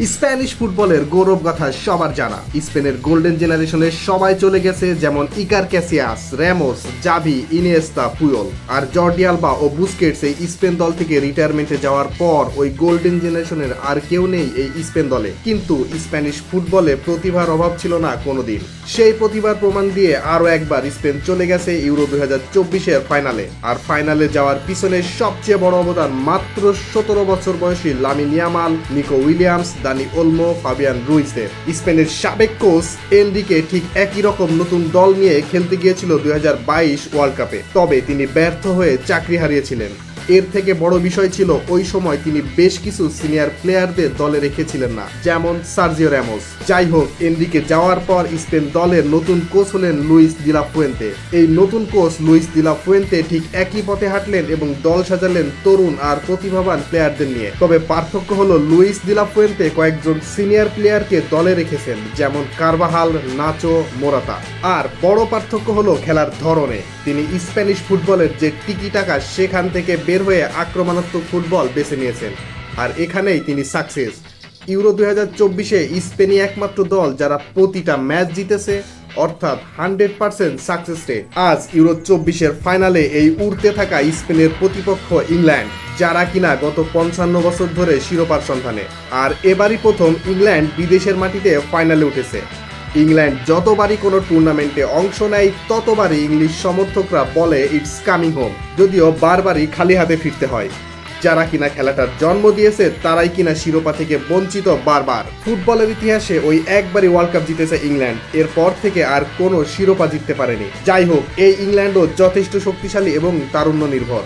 Spanish ফুটবলের গৌরব গাথা সবার জানা। স্পেনের গোল্ডেন জেনারেশনের সবাই চলে গেছে, যেমন Iker Casillas, Ramos, Xavi, Iniesta, Puyol. আর জর্ডি আলবা ও বুস্কেটস এই স্পেন দল থেকে রিটায়ারমেন্টে যাওয়ার পর ওই গোল্ডেন জেনারেশনের আর কেউ নেই এই স্পেন দলে। কিন্তু স্প্যানিশ ফুটবলে প্রতিভার অভাব ছিল না কোনোদিন। সেই প্রতিভার প্রমাণ দিয়ে আরও একবার স্পেন চলে গেছে ইউরো 2024-এর ফাইনালে। আর ফাইনালে যাওয়ার পিছনে সবচেয়ে বড় অবদান মাত্র 17 বছর বয়সী Lamine Yamal, Nico Williams, Dani Olmo, Fabian রুইসের। স্পেনের সাবেক কোচ এনরিকে ঠিক একই রকম নতুন দল নিয়ে খেলতে গিয়েছিল 2022 ওয়ার্ল্ড কাপে, তবে তিনি ব্যর্থ হয়ে চাকরি হারিয়েছিলেন। এর থেকে বড় বিষয় ছিল ওই সময় তিনি বেশ কিছু সিনিয়র প্লেয়ারদের দলে রেখেছিলেন না, যেমন সার্জিও র্যামোস। যাই হোক, এনরিকে যাওয়ার পর স্পেন দলের নতুন কোচ হলেন লুইস দি লা ফুয়েন্তে। এই নতুন কোচ লুইস দি লা ফুয়েন্তে ঠিক একই পথে হাঁটলেন এবং দল সাজালেন তরুণ আর প্রতিভাবান প্লেয়ারদের নিয়ে। তবে পার্থক্য হলো লুইস দি লা ফুয়েন্তে কয়েকজন সিনিয়র প্লেয়ারকে দলে রেখেছেন, যেমন কারবাহাল, নাচো, মোরাতা। আর বড় পার্থক্য হলো খেলার ধরনে। তিনি স্প্যানিশ ফুটবলের যে টিকি টাকা, সেখান থেকে বের হয়ে আক্রমণাত্মক ফুটবল বেছে নিয়েছেন। আর এখানেই তিনি সাকসেস। ইউরো 2024-এ স্পেনই একমাত্র দল যারা প্রতিটা ম্যাচ জিতেছে, অর্থাৎ 100% সাকসেস রেট। আজ ইউরো 24-এর ফাইনালে এই উড়তে থাকা স্পেনের প্রতিপক্ষ ইংল্যান্ড, যারা কিনা গত 55 বছর ধরে শিরোপার সন্ধানে। আর এবারই প্রথম ইংল্যান্ড বিদেশের মাটিতে ফাইনালে উঠেছে। ইংল্যান্ড যতবারই কোনো টুর্নামেন্টে অংশ নেয়, ততবারই ইংলিশ সমর্থকরা বলে ইটস কামিং হোম, যদিও বারবারই খালি হাতে ফিরতে হয়। যারা কিনা খেলাটার জন্ম দিয়েছে, তারাই কিনা শিরোপা থেকে বঞ্চিত বারবার। ফুটবলের ইতিহাসে ওই একবারই ওয়ার্ল্ড কাপ জিতেছে ইংল্যান্ড, এরপর থেকে আর কোনো শিরোপা জিততে পারেনি। যাই হোক, এই ইংল্যান্ডও যথেষ্ট শক্তিশালী এবং তারুণ্য নির্ভর।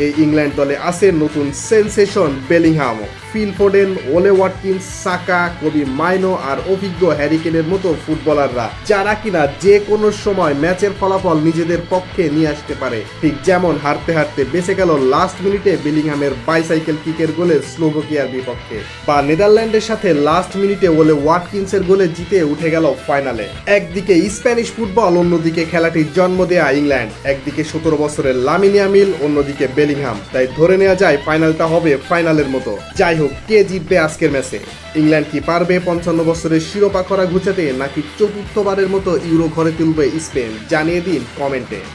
এই ইংল্যান্ড দলে আছে নতুন সেনসেশন বেলিংহাম, ফিল ফোডেন, ওলে ওয়াটকিন্স, সাকা, কবি মাইনো আর অভিজ্ঞ হ্যারি কেনের মতো ফুটবলাররা, যারা কিনা যে কোনো সময় ম্যাচের ফলাফল নিজেদের পক্ষে নিয়ে আসতে পারে। ঠিক যেমন হারতে হারতে বেঁচে গেল লাস্ট মিনিটে বেলিংহামের বাইসাইকেল কিকের গোলে স্লোভাকিয়ার বিপক্ষে, বা নেদারল্যান্ডের সাথে লাস্ট মিনিটে ওলে ওয়াটকিন্সের গোলে জিতে উঠে গেল ফাইনালে। একদিকে স্প্যানিশ ফুটবল, অন্যদিকে খেলাটির জন্ম দেয়া ইংল্যান্ড। একদিকে 17 বছরের লামিন ইয়ামিল, অন্যদিকে বেলিংহাম। তাই ধরে নেওয়া যায় ফাইনালটা হবে ফাইনালের মতো। যাই হোক, কে জিতবে আজকের ম্যাচে? ইংল্যান্ড কি পারবে 55 বছরের শিরোপা খরা ঘুচাতে, নাকি চতুর্থবারের মতো ইউরো ঘরে তুলবে স্পেন? জানিয়ে দিন কমেন্টে।